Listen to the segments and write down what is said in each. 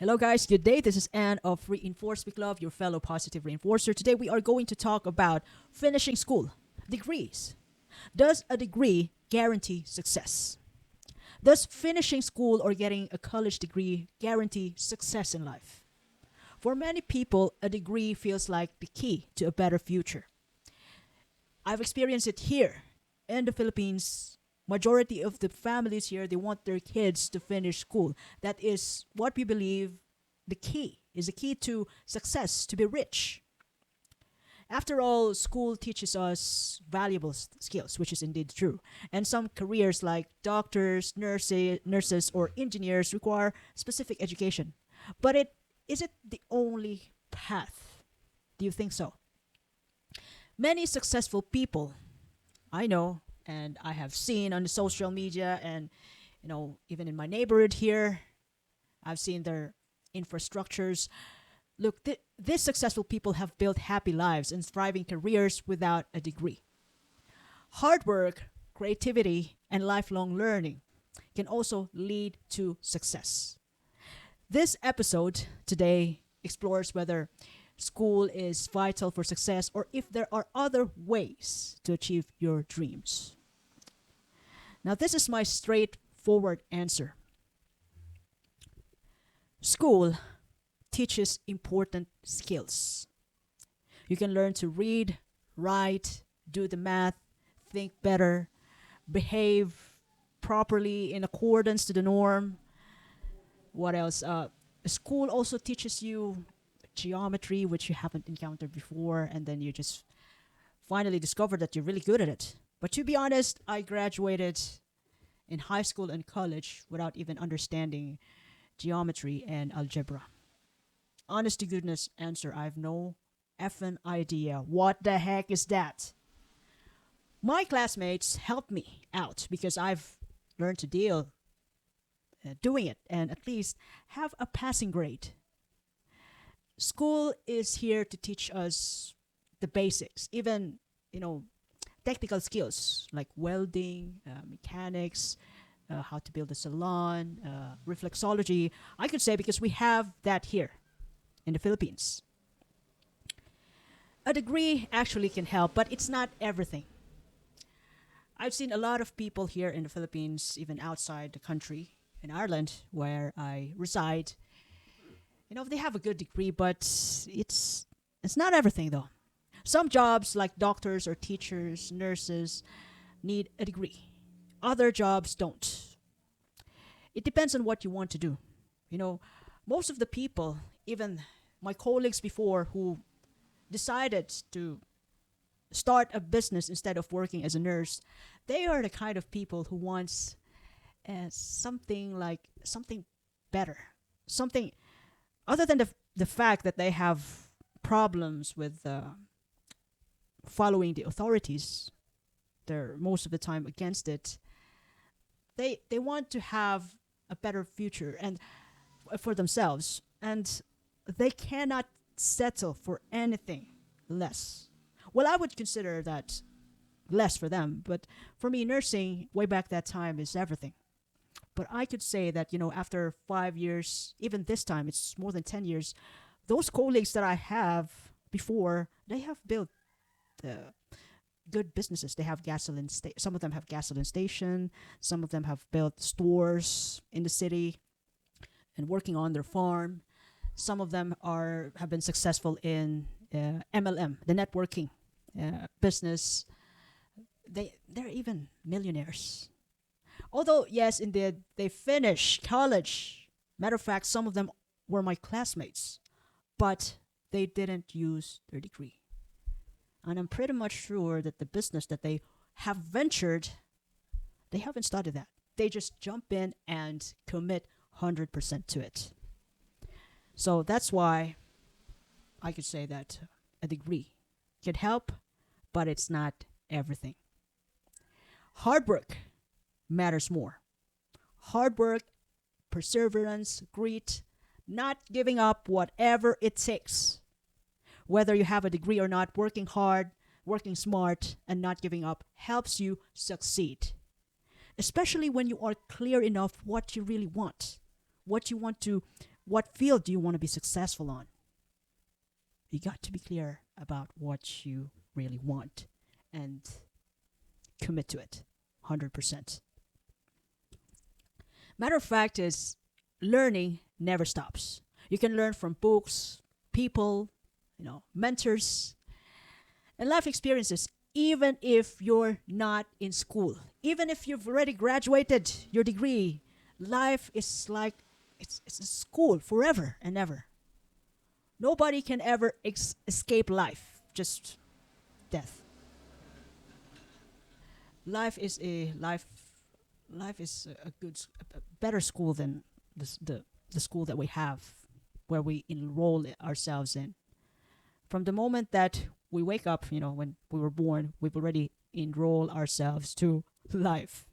Hello, guys. Good day. This is Anne of Reinforce Big Love, your fellow positive reinforcer. Today, we are going to talk about finishing school, degrees. Does a degree guarantee success? Does finishing school or getting a college degree guarantee success in life? For many people, a degree feels like the key to a better future. I've experienced it here in the Philippines. Majority of the families here, they want their kids to finish school. That is what we believe the key is the key to success, to be rich. After all, school teaches us valuable skills, which is indeed true. And some careers like doctors, nurses, or engineers require specific education. But is it the only path? Do you think so? Many successful people I know and I have seen on the social media and even in my neighborhood here, I've seen their infrastructures. Look, these successful people have built happy lives and thriving careers without a degree. Hard work, creativity, and lifelong learning can also lead to success. This episode today explores whether school is vital for success or if there are other ways to achieve your dreams. Now, this is my straightforward answer. School teaches important skills. You can learn to read, write, do the math, think better, behave properly in accordance to the norm. What else? School also teaches you geometry, which you haven't encountered before, and then you just finally discover that you're really good at it. But to be honest, I graduated in high school and college without even understanding geometry and algebra. Honest to goodness answer, I have no effing idea. What the heck is that? My classmates helped me out because I've learned to deal doing it and at least have a passing grade. School is here to teach us the basics, even, you know, technical skills like welding, mechanics, how to build a salon, reflexology. I could say because we have that here in the Philippines. A degree actually can help, but it's not everything. I've seen a lot of people here in the Philippines, even outside the country, in Ireland, where I reside. They have a good degree, but it's not everything though. Some jobs like doctors or teachers, nurses need a degree. Other jobs don't. It depends on what you want to do. You know, most of the people, even my colleagues before who decided to start a business instead of working as a nurse, they are the kind of people who wants something better, something other than the fact that they have problems with following the authorities. They're most of the time against it. They want to have a better future and for themselves, and they cannot settle for anything less. Well, I would consider that less for them, but for me, nursing way back that time is everything. But I could say that, after 5 years, even this time, it's more than 10 years, those colleagues that I have before, they have built uh, good businesses. They have some of them have gasoline station, some of them have built stores in the city and working on their farm. Some of them have been successful in MLM, the networking business. They're even millionaires. Although, yes, indeed, they finished college. Matter of fact, some of them were my classmates, but they didn't use their degree. And I'm pretty much sure that the business that they have ventured, they haven't studied that. They just jump in and commit 100% to it. So that's why I could say that a degree can help, but it's not everything. Hard work matters more. Hard work, perseverance, grit, not giving up whatever it takes. Whether you have a degree or not, working hard, working smart, and not giving up helps you succeed. Especially when you are clear enough what you really want, what you want to What field do you want to be successful on? You got to be clear about what you really want and commit to it 100%. Matter of fact is learning never stops. You can learn from books, people, mentors, and life experiences even if you're not in school. Even if you've already graduated your degree, life is like it's a school forever and ever. Nobody can ever escape life, just death. Life is a life. Life is a a better school than the school that we have, where we enroll ourselves in. From the moment that we wake up, when we were born, we've already enrolled ourselves to life,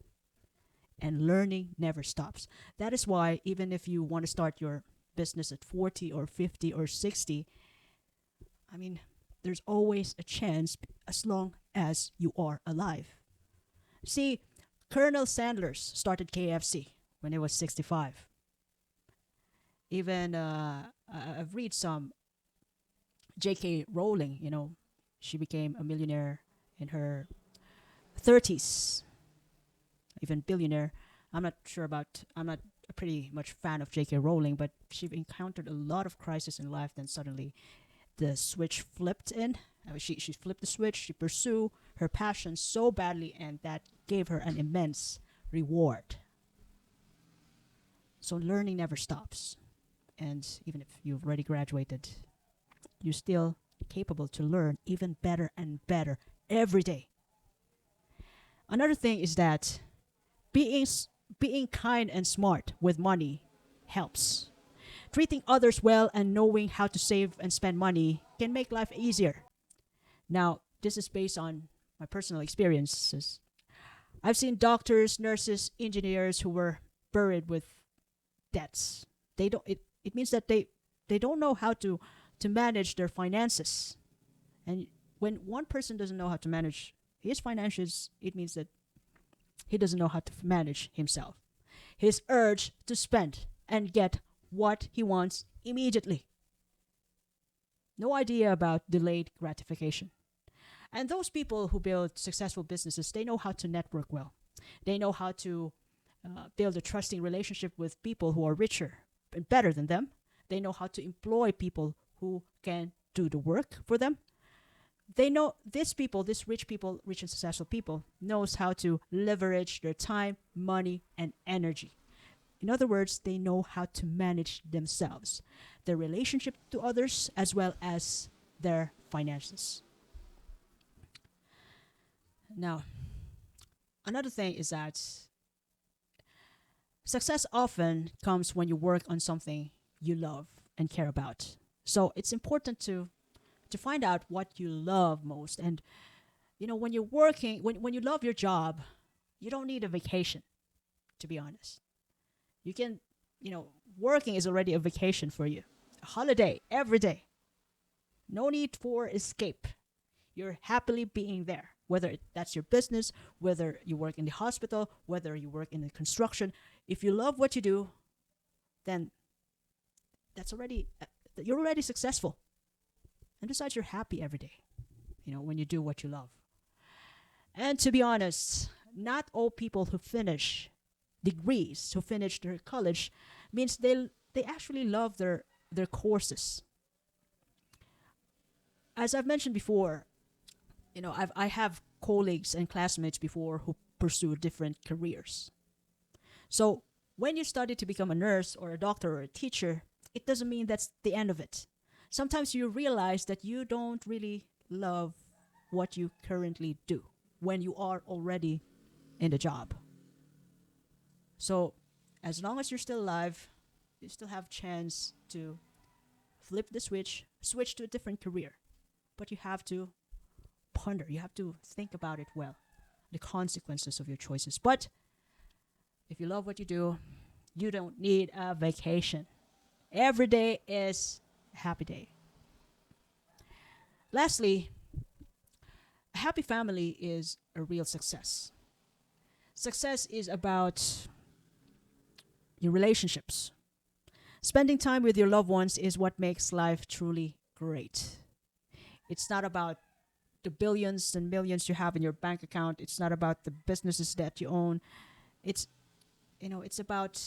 and learning never stops. That is why even if you want to start your business at 40 or 50 or 60, I mean, there's always a chance as long as you are alive. See, Colonel Sanders started KFC when he was 65. Even I've read some J.K. Rowling, she became a millionaire in her 30s, even billionaire. I'm not a pretty much fan of J.K. Rowling, but she encountered a lot of crisis in life. Then suddenly the switch flipped in. She flipped the switch. She pursued her passion so badly, and that gave her an immense reward. So learning never stops. And even if you've already graduated, you're still capable to learn even better and better every day. Another thing is that being being kind and smart with money helps. Treating others well and knowing how to save and spend money can make life easier. Now, this is based on my personal experiences. I've seen doctors, nurses, engineers who were buried with debts. It means that they don't know how to manage their finances. And when one person doesn't know how to manage his finances, it means that he doesn't know how to manage himself. His urge to spend and get what he wants immediately. No idea about delayed gratification. And those people who build successful businesses, they know how to network well. They know how to build a trusting relationship with people who are richer and better than them. They know how to employ people who can do the work for them. They know these rich people, rich and successful people, knows how to leverage their time, money, and energy. In other words, they know how to manage themselves, their relationship to others, as well as their finances. Now, another thing is that success often comes when you work on something you love and care about. So it's important to find out what you love most. And when you're working, when you love your job, you don't need a vacation, to be honest. You can, working is already a vacation for you. A holiday every day. No need for escape. You're happily being there. Whether that's your business, whether you work in the hospital, whether you work in the construction, if you love what you do, then that's already you're already successful. And besides, you're happy every day. When you do what you love. And to be honest, not all people who finish degrees, who finish their college, means they actually love their courses. As I've mentioned before, I have colleagues and classmates before who pursue different careers. So when you study to become a nurse or a doctor or a teacher, it doesn't mean that's the end of it. Sometimes you realize that you don't really love what you currently do when you are already in the job. So as long as you're still alive, you still have chance to flip the switch to a different career. But you have to ponder, you have to think about it well, the consequences of your choices. But if you love what you do, you don't need a vacation. Every day is a happy day. Lastly, a happy family is a real success. Success is about your relationships. Spending time with your loved ones is what makes life truly great. It's not about the billions and millions you have in your bank account. It's not about the businesses that you own. It's it's about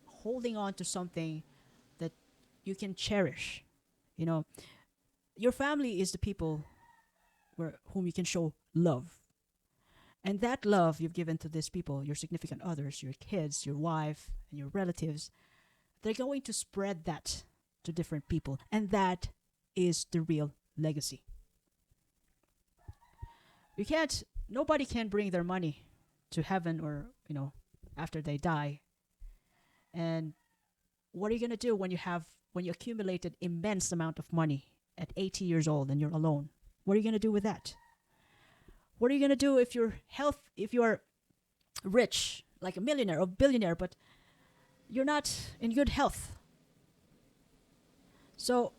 holding on to something that you can cherish. You know, your family is the people whom you can show love. And that love you've given to these people, your significant others, your kids, your wife, and your relatives, they're going to spread that to different people. And that is the real legacy. Nobody can bring their money to heaven or, after they die. And what are you going to do when you accumulated immense amount of money at 80 years old and you're alone? What are you going to do with that? What are you going to do if you're rich, like a millionaire or billionaire, but you're not in good health? So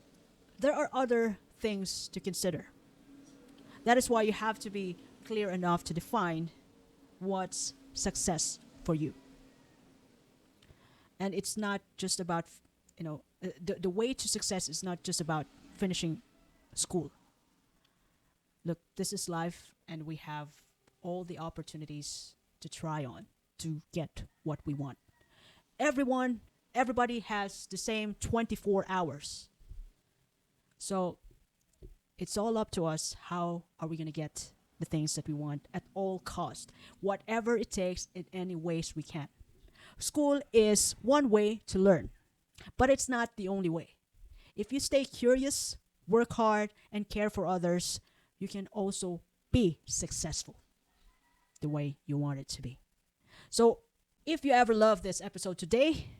there are other things to consider. That is why you have to be clear enough to define what's success for you. And it's not just about, the way to success is not just about finishing school. Look, this is life, and we have all the opportunities to try on to get what we want. Everybody has the same 24 hours. So it's all up to us. How are we going to get the things that we want at all cost? Whatever it takes, in any ways we can. School is one way to learn, but it's not the only way. If you stay curious, work hard, and care for others, you can also be successful the way you want it to be. So if you ever love this episode today,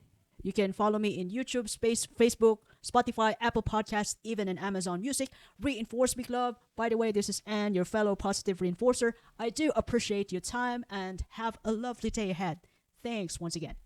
you can follow me in YouTube, Facebook, Spotify, Apple Podcasts, even in Amazon Music. Reinforce Me Club. By the way, this is Anne, your fellow positive reinforcer. I do appreciate your time and have a lovely day ahead. Thanks once again.